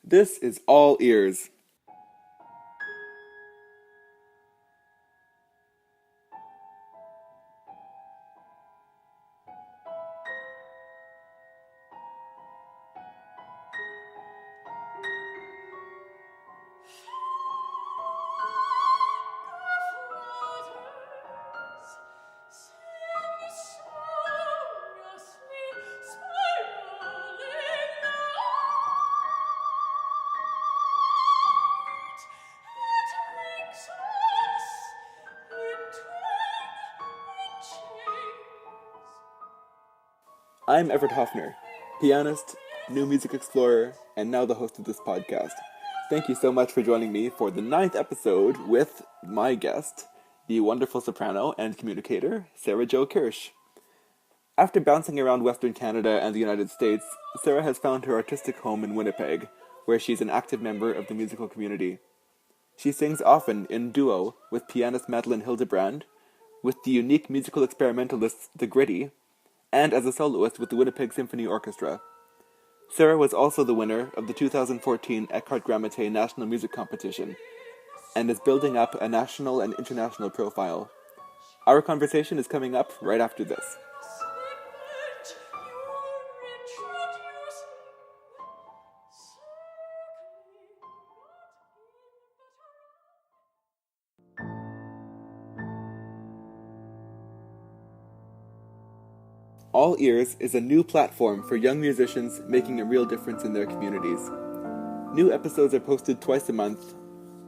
This is All Ears. I'm Everett Hopfner, pianist, new music explorer, and now the host of this podcast. Thank you so much for joining me for the 9th episode with my guest, the wonderful soprano and communicator, Sarah Jo Kirsch. After bouncing around Western Canada and the United States, Sarah has found her artistic home in Winnipeg, where she's an active member of the musical community. She sings often in duo with pianist Madeline Hildebrand, with the unique musical experimentalists The Gritty, and as a soloist with the Winnipeg Symphony Orchestra. Sarah was also the winner of the 2014 Eckhart Grammaté National Music Competition, and is building up a national and international profile. Our conversation is coming up right after this. All Ears is a new platform for young musicians making a real difference in their communities. New episodes are posted twice a month.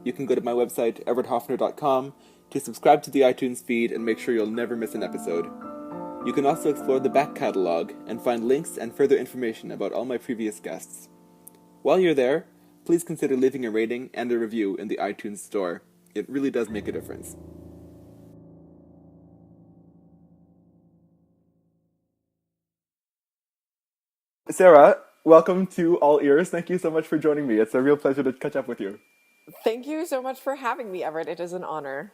You can go to my website, everetthopfner.com, to subscribe to the iTunes feed and make sure you'll never miss an episode. You can also explore the back catalog and find links and further information about all my previous guests. While you're there, please consider leaving a rating and a review in the iTunes store. It really does make a difference. Sarah, welcome to All Ears. Thank you so much for joining me. It's a real pleasure to catch up with you. Thank you so much for having me, Everett. It is an honor.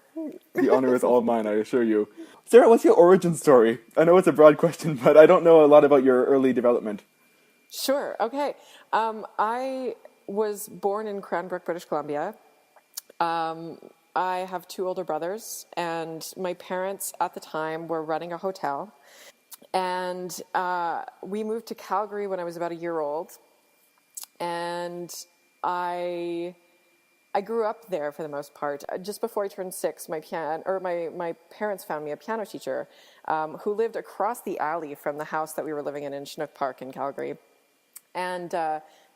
The honor is all mine, I assure you. Sarah, what's your origin story? I know it's a broad question, but I don't know a lot about your early development. Sure. Okay. I was born in Cranbrook, British Columbia. I have two older brothers, and my parents at the time were running a hotel. And we moved to Calgary when I was about a year old, and I grew up there for the most part. Just before I turned 6, my parents found me a piano teacher who lived across the alley from the house that we were living in Chinook Park in Calgary. And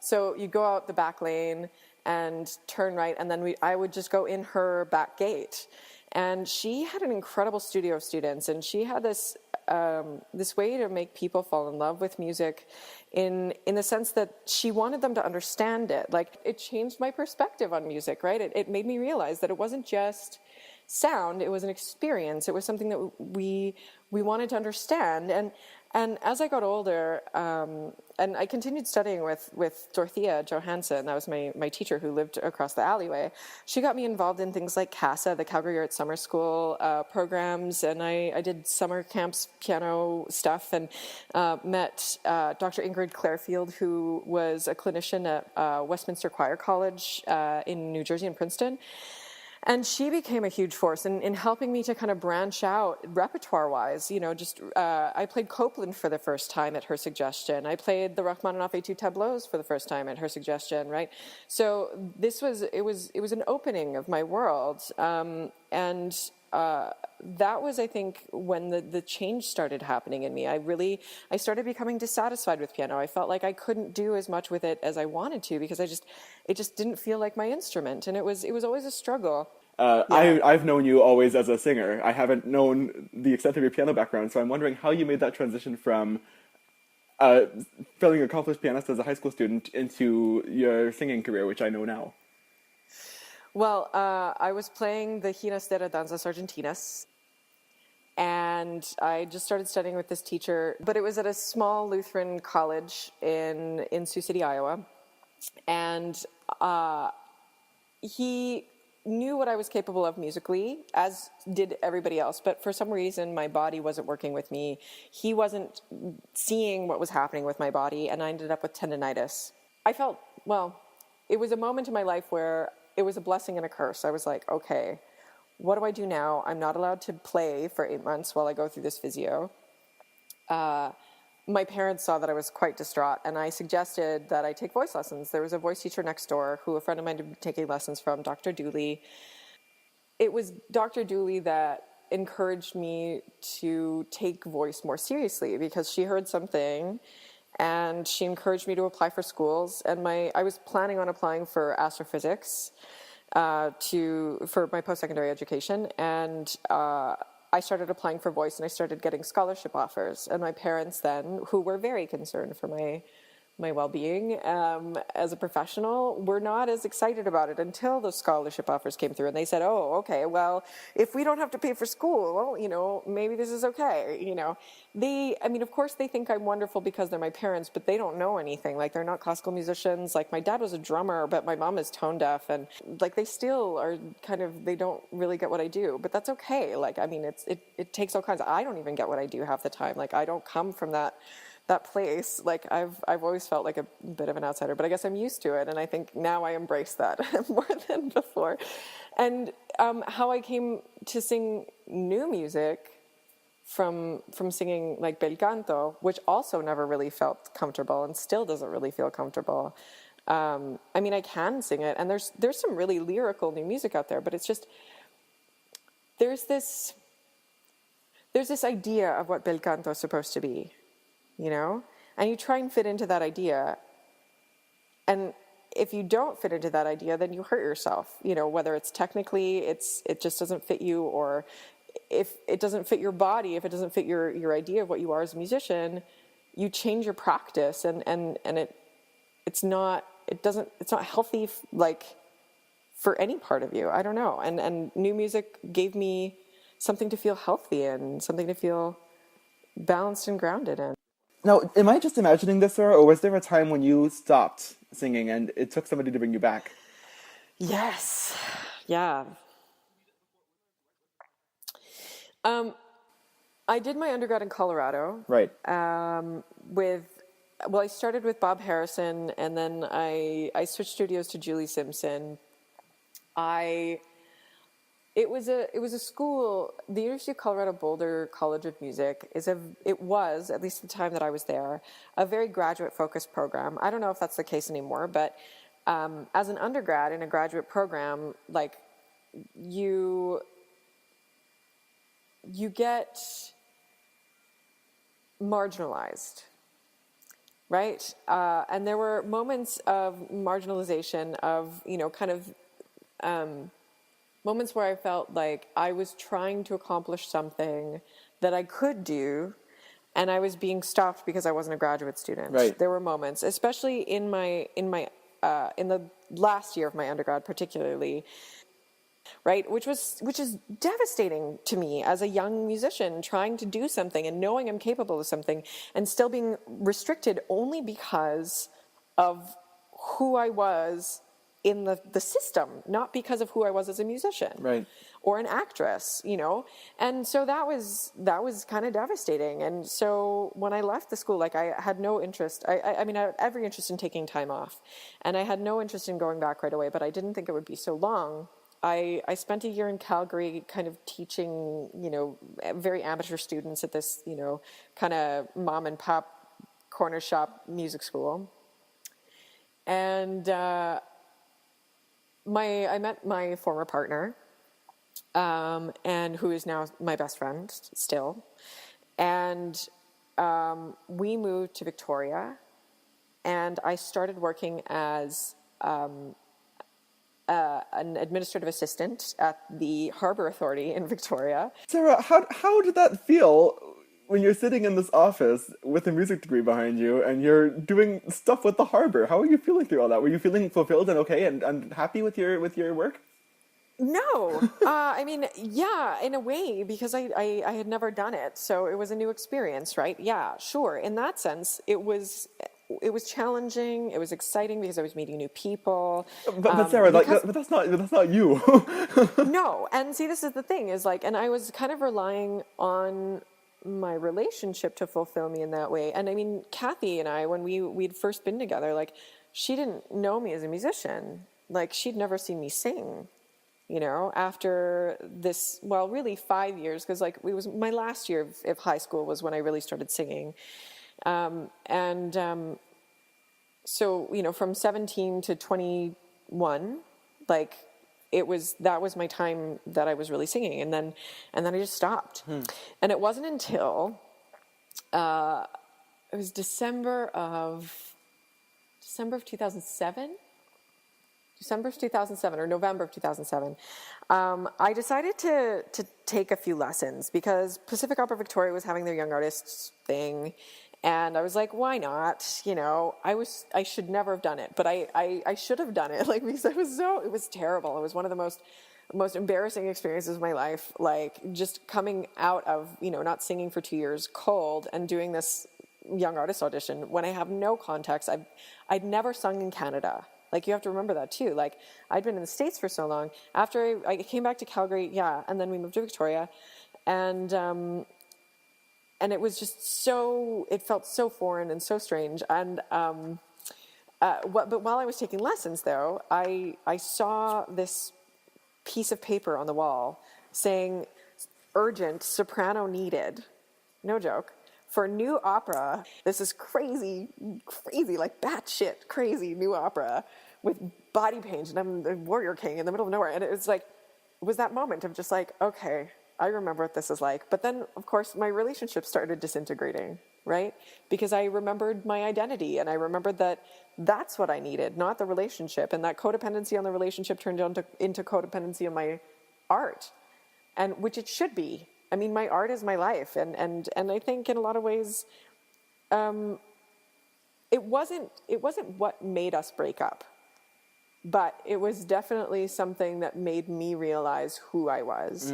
so you go out the back lane and turn right, and then I would just go in her back gate. And she had an incredible studio of students, and she had this way to make people fall in love with music in the sense that she wanted them to understand it. Like, it changed my perspective on music, right? It made me realize that it wasn't just sound, it was an experience. It was something that we wanted to understand. And as I got older, and I continued studying with Dorothea Johansson, that was my teacher who lived across the alleyway. She got me involved in things like CASA, the Calgary Arts Summer School programs, and I did summer camps piano stuff, and met Dr. Ingrid Clarefield, who was a clinician at Westminster Choir College in New Jersey and Princeton. And she became a huge force in helping me to kind of branch out repertoire-wise. You know, I played Copland for the first time at her suggestion. I played the Rachmaninoff Etude Tableaux for the first time at her suggestion, right? So it was an opening of my world. And that was, I think, when the change started happening in me. I started becoming dissatisfied with piano. I felt like I couldn't do as much with it as I wanted to because it just didn't feel like my instrument, and it was always a struggle. Yeah. I've known you always as a singer. I haven't known the extent of your piano background, so I'm wondering how you made that transition from feeling an accomplished pianist as a high school student into your singing career, which I know now. Well, I was playing the Ginastera Danzas Argentinas, and I just started studying with this teacher, but it was at a small Lutheran college in Sioux City, Iowa, and he knew what I was capable of musically, as did everybody else, but for some reason my body wasn't working with me. He wasn't seeing what was happening with my body, and I ended up with tendonitis. I felt, well, it was a moment in my life where it was a blessing and a curse. I was like, okay, what do I do now? I'm not allowed to play for 8 months while I go through this physio. My parents saw that I was quite distraught, and I suggested that I take voice lessons. There was a voice teacher next door who a friend of mine had been taking lessons from, Dr. Dooley. It was Dr. Dooley that encouraged me to take voice more seriously, because she heard something and she encouraged me to apply for schools. And I was planning on applying for astrophysics for my post-secondary education, and I started applying for voice, and I started getting scholarship offers. And my parents then, who were very concerned for my well-being as a professional, were not as excited about it until those scholarship offers came through. And they said, oh, okay, well, if we don't have to pay for school, well, maybe this is okay. Of course they think I'm wonderful because they're my parents, but they don't know anything. Like, they're not classical musicians. Like, my dad was a drummer, but my mom is tone deaf. And like, they still are they don't really get what I do, but that's okay. Like, it takes all kinds I don't even get what I do half the time. Like, I don't come from that place. Like, I've always felt like a bit of an outsider, but I guess I'm used to it, and I think now I embrace that more than before. And how I came to sing new music from singing like bel canto, which also never really felt comfortable and still doesn't really feel comfortable. I can sing it, and there's some really lyrical new music out there, but it's just there's this idea of what bel canto is supposed to be. And you try and fit into that idea. And if you don't fit into that idea, then you hurt yourself, whether it's technically, it just doesn't fit you, or if it doesn't fit your body, if it doesn't fit your idea of what you are as a musician, you change your practice, and it's not healthy, like, for any part of you. I don't know. And new music gave me something to feel healthy in, something to feel balanced and grounded in. Now, am I just imagining this, Sarah, or was there a time when you stopped singing and it took somebody to bring you back? Yes. Yeah. I did my undergrad in Colorado. Right. I started with Bob Harrison, and then I switched studios to Julie Simpson. It was a school. The University of Colorado Boulder College of Music was, at least the time that I was there, a very graduate-focused program. I don't know if that's the case anymore, but as an undergrad in a graduate program, like, you get marginalized, right? And there were moments of marginalization, of moments where I felt like I was trying to accomplish something that I could do, and I was being stopped because I wasn't a graduate student. Right. There were moments, especially in the last year of my undergrad, particularly, right, which is devastating to me as a young musician, trying to do something and knowing I'm capable of something, and still being restricted only because of who I was in the system, not because of who I was as a musician, right, or an actress, And so that was kind of devastating. And so when I left the school, like, I had no interest. I had every interest in taking time off, and I had no interest in going back right away. But I didn't think it would be so long. I spent a year in Calgary, kind of teaching, very amateur students at this, kind of mom and pop corner shop music school, and I met my former partner, and who is now my best friend still. And we moved to Victoria, and I started working as an administrative assistant at the Harbour Authority in Victoria. Sarah, how did that feel when you're sitting in this office with a music degree behind you and you're doing stuff with the harbor? How are you feeling through all that? Were you feeling fulfilled and okay and happy with your work? No. Yeah, in a way, because I had never done it. So it was a new experience, right? Yeah, sure. In that sense, it was challenging. It was exciting because I was meeting new people. But Sarah, but that's not you. No. And see, this is the thing, is like, and I was kind of relying on my relationship to fulfill me in that way. And Kathy and I, when we'd first been together, like, she didn't know me as a musician. Like, she'd never seen me sing, you know, after this, well, really 5 years, because like it was my last year of high school was when I really started singing. So, you know, from 17 to 21, like that was my time that I was really singing. And then I just stopped. And it wasn't until, it was December of 2007. December of 2007 or November of 2007, I decided to take a few lessons because Pacific Opera Victoria was having their Young Artists thing. And I was like, why not? You know, I should never have done it, but I should have done it. Like, because it was terrible. It was one of the most embarrassing experiences of my life. Like, just coming out of, you know, not singing for 2 years cold and doing this Young Artist audition when I have no context. I'd never sung in Canada. Like, you have to remember that too. Like, I'd been in the States for so long. After I came back to Calgary, and then we moved to Victoria, and it was just it felt so foreign and so strange. And but while I was taking lessons, though, I saw this piece of paper on the wall saying, "Urgent, soprano needed." No joke. For new opera, this is crazy, like batshit crazy new opera with body paint, and I'm the warrior king in the middle of nowhere. And it was that moment of just like, okay, I remember what this is like. But then, of course, my relationship started disintegrating, right? Because I remembered my identity, and I remembered that that's what I needed, not the relationship. And that codependency on the relationship turned into codependency on my art, and which it should be. I mean, my art is my life, and I think in a lot of ways, it wasn't what made us break up, but it was definitely something that made me realize who I was,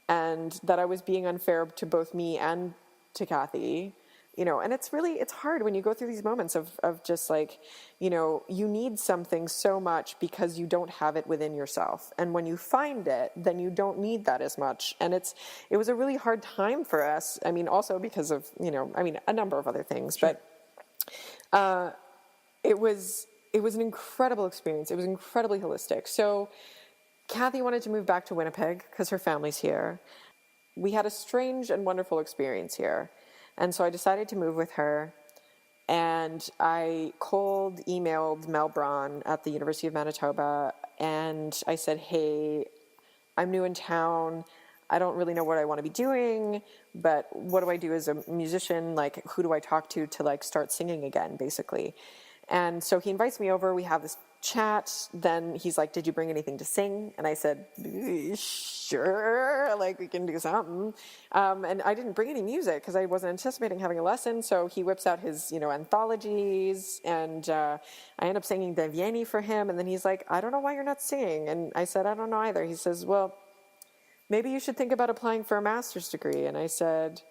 and that I was being unfair to both me and to Kathy. You know, and it's hard when you go through these moments of just like, you know, you need something so much because you don't have it within yourself. And when you find it, then you don't need that as much. And it was a really hard time for us. I mean, also because of, you know, I mean, a number of other things, sure. But it was an incredible experience. It was incredibly holistic. So Kathy wanted to move back to Winnipeg because her family's here. We had a strange and wonderful experience here. And so I decided to move with her, and I emailed Mel Braun at the University of Manitoba, and I said, hey, I'm new in town. I don't really know what I want to be doing, but what do I do as a musician? Like, who do I talk to like start singing again, basically? And so he invites me over. We have this chat. Then he's like, did you bring anything to sing? And I said, sure, like we can do something. And I didn't bring any music because I wasn't anticipating having a lesson. So he whips out his, you know, anthologies, and I end up singing De Vieni for him. And then he's like, I don't know why you're not singing. And I said, I don't know either. He says, well, maybe you should think about applying for a master's degree. And I said,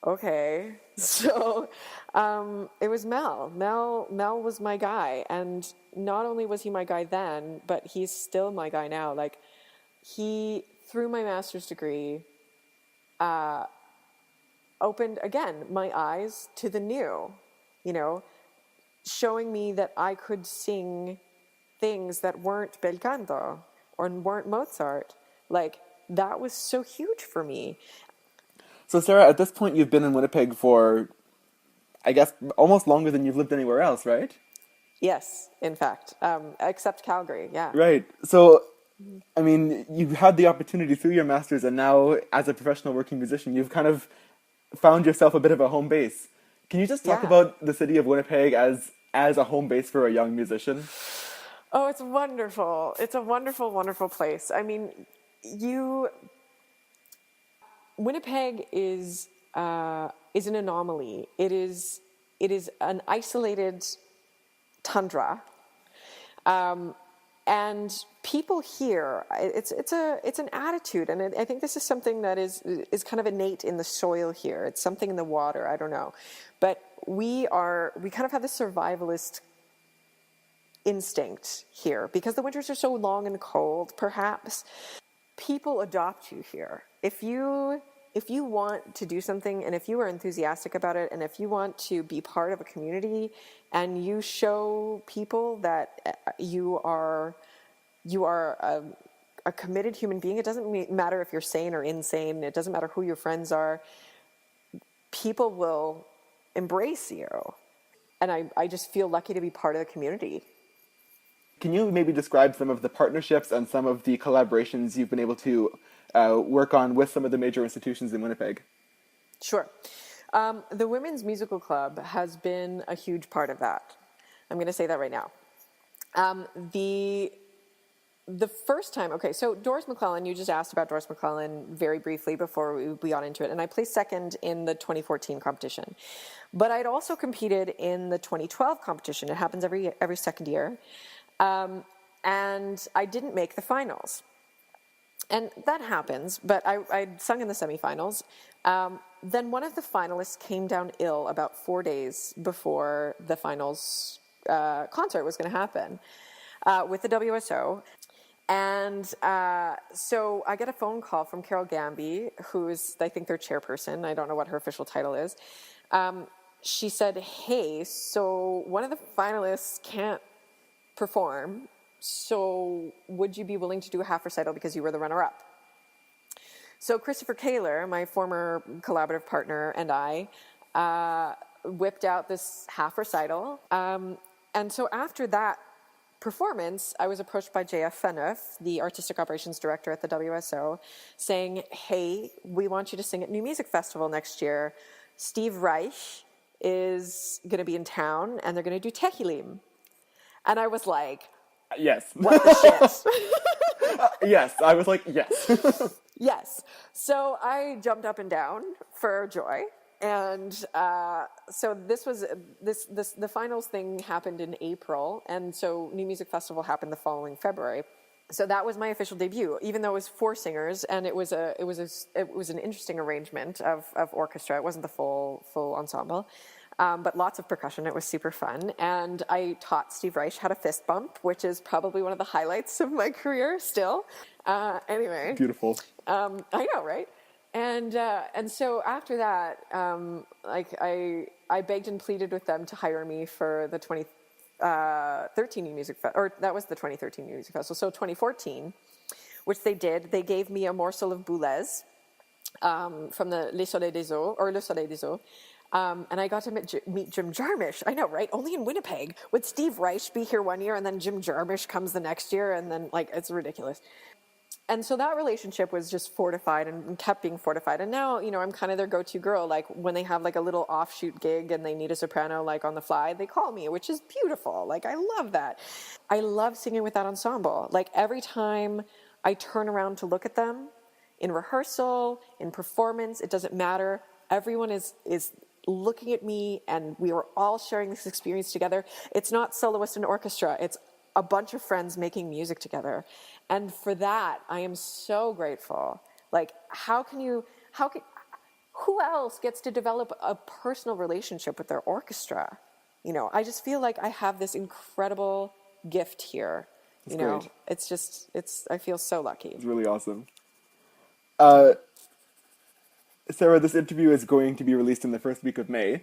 okay. So it was Mel. Mel was my guy. And not only was he my guy then, but he's still my guy now. Like, he, through my master's degree, opened, again, my eyes to the new, you know, showing me that I could sing things that weren't bel canto or weren't Mozart. Like, that was so huge for me. So, Sarah, at this point, you've been in Winnipeg for, I guess, almost longer than you've lived anywhere else, right? Yes, in fact, except Calgary, yeah. Right. So, I mean, you've had the opportunity through your master's, and now, as a professional working musician, you've kind of found yourself a bit of a home base. Can you just talk about the city of Winnipeg as a home base for a young musician? Oh, it's wonderful. It's a wonderful, wonderful place. I mean, Winnipeg is an anomaly. It is an isolated tundra, and people here. It's an attitude, and I think this is something that is kind of innate in the soil here. It's something in the water. I don't know, but we kind of have this survivalist instinct here because the winters are so long and cold. Perhaps people adopt you here if you if you want to do something and if you are enthusiastic about it and if you want to be part of a community and you show people that you are a committed human being, it doesn't matter if you're sane or insane, it doesn't matter who your friends are, people will embrace you. And I just feel lucky to be part of the community. Can you maybe describe some of the partnerships and some of the collaborations you've been able to work on with some of the major institutions in Winnipeg? Sure. The Women's Musical Club has been a huge part of that. I'm going to say that right now. The first time, okay, so Doris McClellan, you just asked about Doris McClellan very briefly before we got into it, and I placed second in the 2014 competition. But I'd also competed in the 2012 competition. It happens every second year. And I didn't make the finals. And that happens, but I'd sung in the semifinals. Then one of the finalists came down ill about 4 days before the finals concert was going to happen with the WSO. And so I get a phone call from Carol Gamby, who's, I think, their chairperson. I don't know what her official title is. She said, hey, so one of the finalists can't perform, so would you be willing to do a half recital because you were the runner-up? So Christopher Kaler, my former collaborative partner, and I whipped out this half recital. And so after that performance, I was approached by JF Faneuf, the artistic operations director at the WSO, saying, hey, we want you to sing at New Music Festival next year. Steve Reich is going to be in town, and they're going to do Tehilim. And I was like, yes. What the shit? Yes, I was like, yes. Yes. So I jumped up and down for joy. And so the finals thing happened in April. And so New Music Festival happened the following February. So that was my official debut, even though it was 4 singers, and it was an interesting arrangement of orchestra. It wasn't the full ensemble. But lots of percussion. It was super fun. And I taught Steve Reich how to fist bump, which is probably one of the highlights of my career still. Anyway. Beautiful. I know, right? And so after that, I begged and pleaded with them to hire me for the 2013 New Music Festival, or that was the 2013 New Music Festival. So 2014, which they did, they gave me a morsel of Boulez from the Le Soleil des Eaux. And I got to meet Jim Jarmusch. I know, right? Only in Winnipeg. Would Steve Reich be here one year and then Jim Jarmusch comes the next year? And then, it's ridiculous. And so that relationship was just fortified and kept being fortified. And now, I'm kind of their go-to girl. Like, when they have, a little offshoot gig and they need a soprano, on the fly, they call me, which is beautiful. I love that. I love singing with that ensemble. Every time I turn around to look at them, in rehearsal, in performance, it doesn't matter. Everyone is looking at me, and we were all sharing this experience together. It's not soloist and orchestra. It's a bunch of friends making music together. And for that, I am so grateful. Who else gets to develop a personal relationship with their orchestra? I just feel like I have this incredible gift here. Great. I feel so lucky. It's really awesome. Sarah, this interview is going to be released in the first week of May.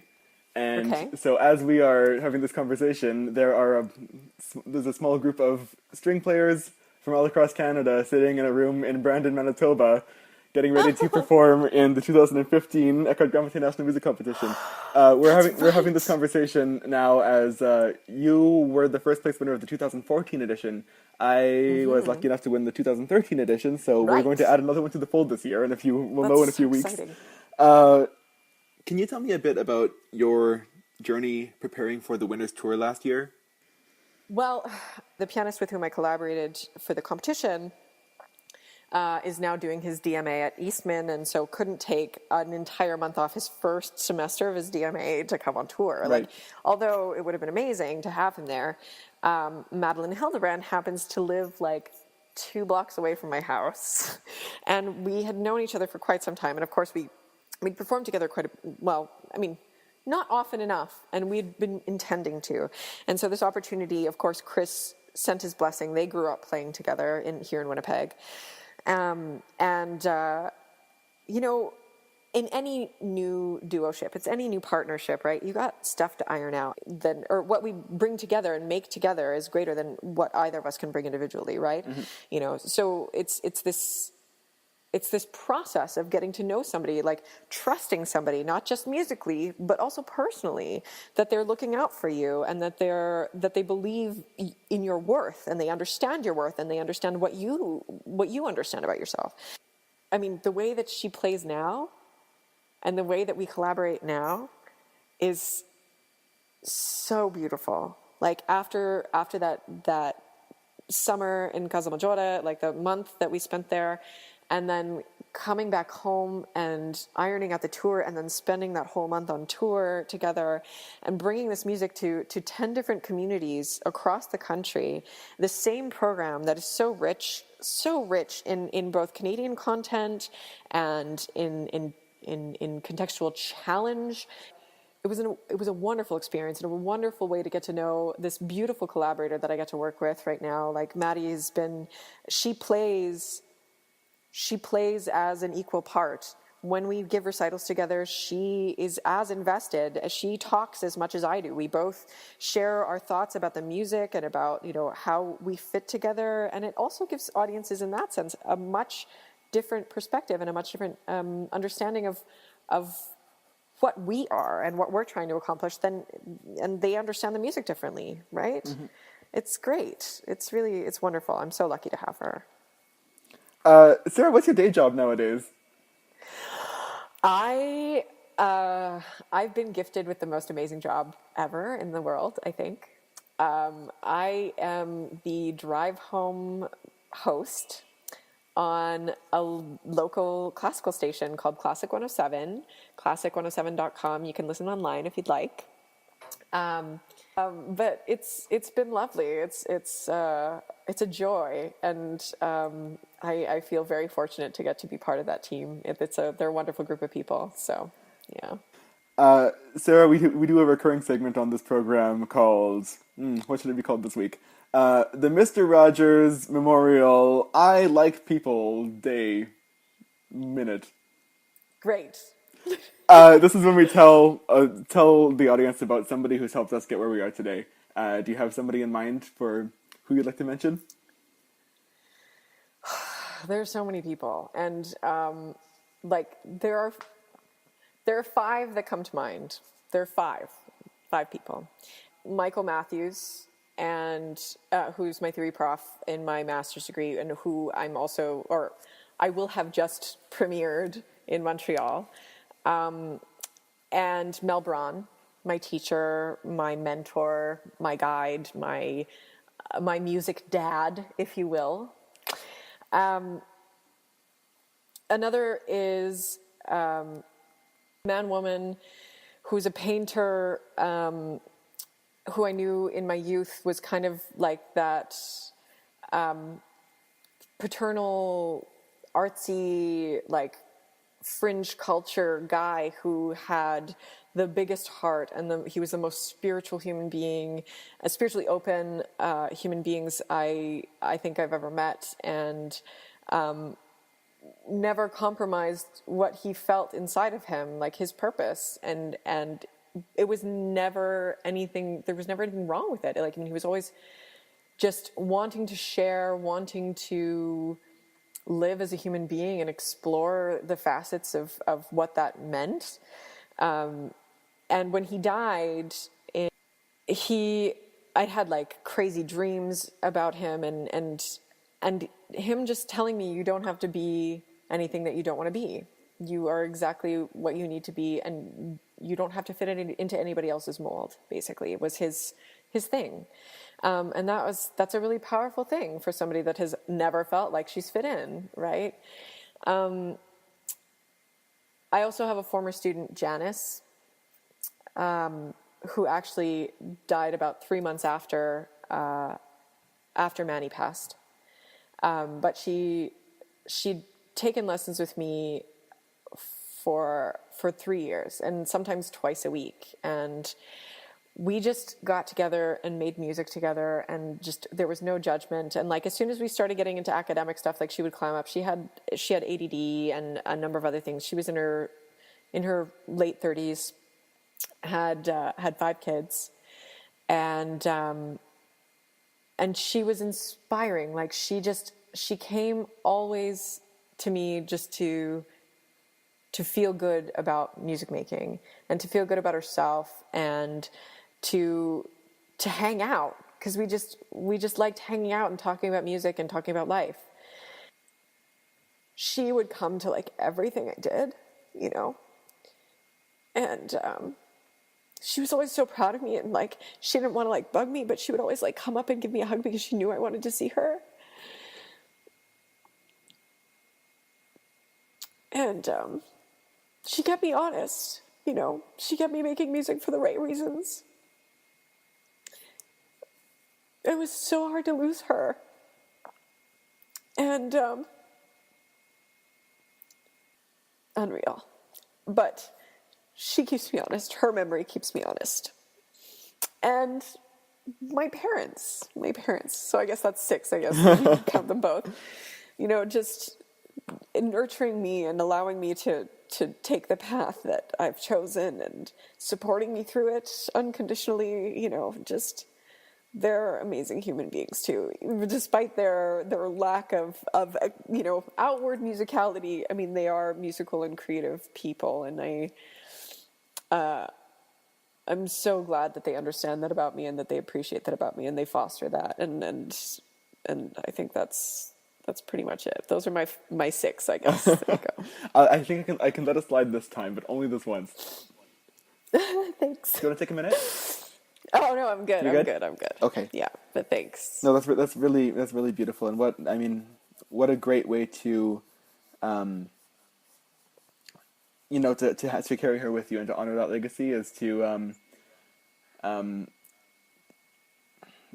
And so as we are having this conversation, there's a small group of string players from all across Canada sitting in a room in Brandon, Manitoba, getting ready to perform in the 2015 École Grand Matin National Music Competition. We're having this conversation now as you were the first place winner of the 2014 edition. I was lucky enough to win the 2013 edition, so we're going to add another one to the fold this year, and we'll know in a few weeks. Can you tell me a bit about your journey preparing for the Winners' Tour last year? Well, the pianist with whom I collaborated for the competition is now doing his DMA at Eastman, and so couldn't take an entire month off his first semester of his DMA to come on tour. Right. Although it would have been amazing to have him there, Madeline Hildebrand happens to live 2 blocks away from my house, and we had known each other for quite some time. And of course, we'd performed together not often enough, and we'd been intending to. And so this opportunity, of course, Chris sent his blessing. They grew up playing together here in Winnipeg. in any new duoship, it's any new partnership, right? You got stuff to iron out. Then, or what we bring together and make together is greater than what either of us can bring individually, right? You know, so it's this process of getting to know somebody, like trusting somebody, not just musically, but also personally, that they're looking out for you and that they believe in your worth and they understand your worth and they understand what you understand about yourself. I mean, the way that she plays now and the way that we collaborate now is so beautiful. Like after that summer in Casa Maggiore, like the month that we spent there, and then coming back home and ironing out the tour and then spending that whole month on tour together and bringing this music to 10 different communities across the country, the same program that is so rich in both Canadian content and in contextual challenge. It was a wonderful experience and a wonderful way to get to know this beautiful collaborator that I get to work with right now. Like Maddie she plays as an equal part. When we give recitals together, she is as invested as she talks as much as I do. We both share our thoughts about the music and about, how we fit together. And it also gives audiences in that sense a much different perspective and a much different understanding of what we are and what we're trying to accomplish and they understand the music differently, right? Mm-hmm. It's great. It's wonderful. I'm so lucky to have her. Sarah, what's your day job nowadays? I've been gifted with the most amazing job ever in the world, I think. I am the drive home host on a local classical station called Classic 107, classic107.com. You can listen online if you'd like. But it's been lovely. It's a joy, and I feel very fortunate to get to be part of that team. They're a wonderful group of people. So, yeah. Sarah, we do a recurring segment on this program called what should it be called this week? The Mr. Rogers Memorial I Like People Day Minute. Great. This is when we tell the audience about somebody who's helped us get where we are today. Do you have somebody in mind for who you'd like to mention? There's so many people, and there are 5 that come to mind. There are five people. Michael Matthews, and who's my theory prof in my master's degree, and who I will have just premiered in Montreal. And Mel Braun, my teacher, my mentor, my guide, my music dad, if you will. Another is man-woman who's a painter, who I knew in my youth was kind of like that paternal, artsy, like fringe culture guy who had the biggest heart, and he was the most spiritual human being, a spiritually open human beings I think I've ever met, and never compromised what he felt inside of him, like his purpose, and it was never anything. There was never anything wrong with it. Like, I mean, he was always just wanting to share, wanting to live as a human being and explore the facets of what that meant. And when he died, I had like crazy dreams about him, and him just telling me, you don't have to be anything that you don't want to be. You are exactly what you need to be, and you don't have to fit into anybody else's mold. Basically, it was his thing, and that's a really powerful thing for somebody that has never felt like she's fit in, right? I also have a former student, Janice, who actually died about 3 months after Manny passed. But she'd taken lessons with me for 3 years, and sometimes twice a week. And we just got together and made music together, and just, there was no judgment. And like, as soon as we started getting into academic stuff, like, she would climb up. She had ADD and a number of other things. She was in her in her late 30s, had 5 kids, and she was inspiring. Like she came always to me just to feel good about music making and to feel good about herself and to hang out, because we just liked hanging out and talking about music and talking about life. She would come to like everything I did, you know, and she was always so proud of me, and like she didn't want to like bug me, but she would always like come up and give me a hug because she knew I wanted to see her. And she kept me honest, you know. She kept me making music for the right reasons. It was so hard to lose her. And unreal. But she keeps me honest. Her memory keeps me honest. And my parents. So I guess that's 6, I guess. You can count them both. You know, just nurturing me and allowing me to take the path that I've chosen and supporting me through it unconditionally, you know, just they're amazing human beings too. Despite their lack of you know, outward musicality, I mean, they are musical and creative people, and I'm so glad that they understand that about me and that they appreciate that about me and they foster that, and I think that's pretty much it. Those are my 6, I guess. There you go. I think I can let it slide this time, but only this once. Thanks. Do you want to take a minute? Oh no, I'm good. You're I'm good? good. I'm good. Okay. Yeah, but thanks. No, that's really beautiful, and what a great way to, you know, to carry her with you and to honor that legacy is to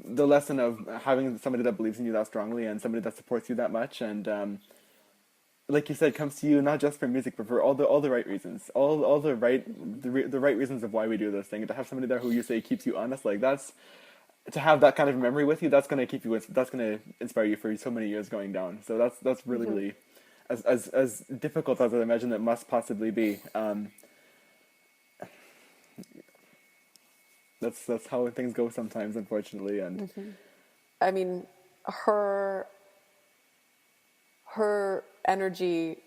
the lesson of having somebody that believes in you that strongly and somebody that supports you that much, and like you said, comes to you not just for music, but for all the right reasons, all the right reasons of why we do this thing. And to have somebody there who you say keeps you honest, like that's, to have that kind of memory with you, that's gonna keep you, that's gonna inspire you for so many years going down. So that's really really, as difficult as I imagine it must possibly be. That's how things go sometimes, unfortunately, and I mean, her energy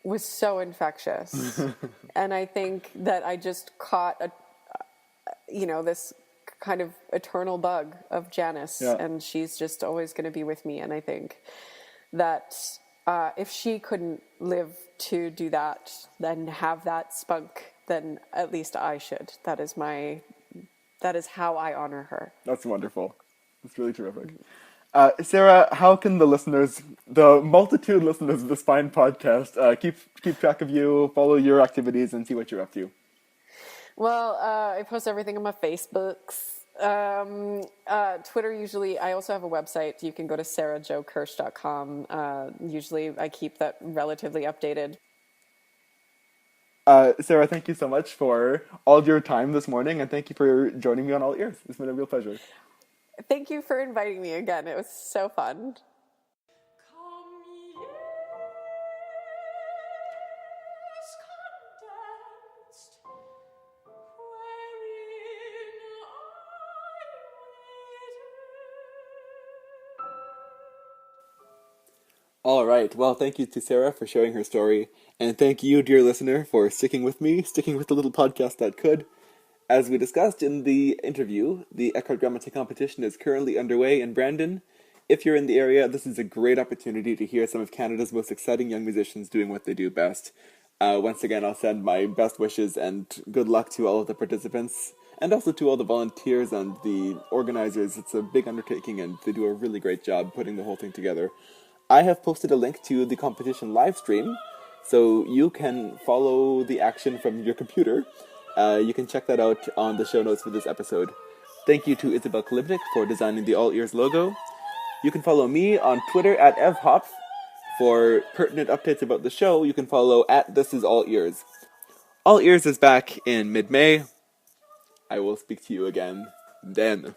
was so infectious. And I think that I just caught you know, this kind of eternal bug of Janice, Yeah. and she's just always going to be with me. And I think that if she couldn't live to do that, then have that spunk, then at least I should. That is how I honor her. That's wonderful. That's really terrific. Sarah, how can the listeners, the multitude listeners of this fine podcast, keep track of you, follow your activities, and see what you're up to? Well, I post everything on my Facebooks. Twitter usually. I also have a website. You can go to sarahjokirsch.com. Usually I keep that relatively updated. Sarah, thank you so much for all your time this morning, and thank you for joining me on All Ears. It's been a real pleasure. Thank you for inviting me again. It was so fun. All right. Well, thank you to Sarah for sharing her story, and thank you, dear listener, for sticking with me, sticking with the little podcast that could. As we discussed in the interview, the Eckhart Grammatik competition is currently underway in Brandon. If you're in the area, this is a great opportunity to hear some of Canada's most exciting young musicians doing what they do best. Once again, I'll send my best wishes and good luck to all of the participants, and also to all the volunteers and the organizers. It's a big undertaking, and they do a really great job putting the whole thing together. I have posted a link to the competition live stream, so you can follow the action from your computer. You can check that out on the show notes for this episode. Thank you to Isabel Kalibnik for designing the All Ears logo. You can follow me on Twitter at evhopf. For pertinent updates about the show, you can follow at This Is All Ears. All Ears is back in mid-May. I will speak to you again then.